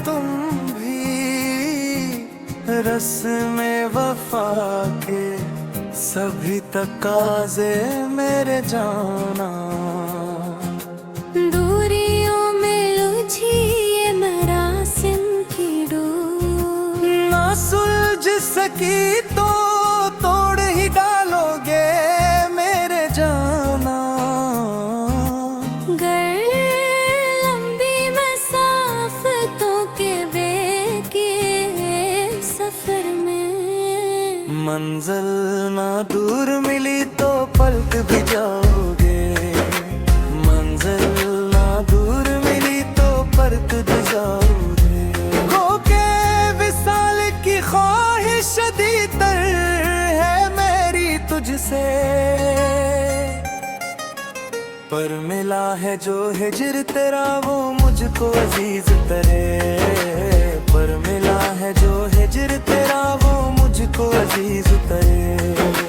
तुम भी रस्म वफा के सभी तकाजे मेरे जाना। दूरियों में उलझी ये मरासिम की डोर, ना सुलझ सकी तो तोड़ ही डालोगे मेरे जाना। गर लंबी मसाफतों के बेके सफर में मंजिल ना दूर मिली तो पलट भी जाओगे। मंजिल ना दूर मिली तो पलट भी जाओगे। होके विसाल की ख्वाहिश शदीदतर है मेरी तुझसे, पर मिला है जो हिजर तेरा वो मुझको अजीज तरे। पर मिला है जो हिजर तेरा वो मुझको अजीज तरे।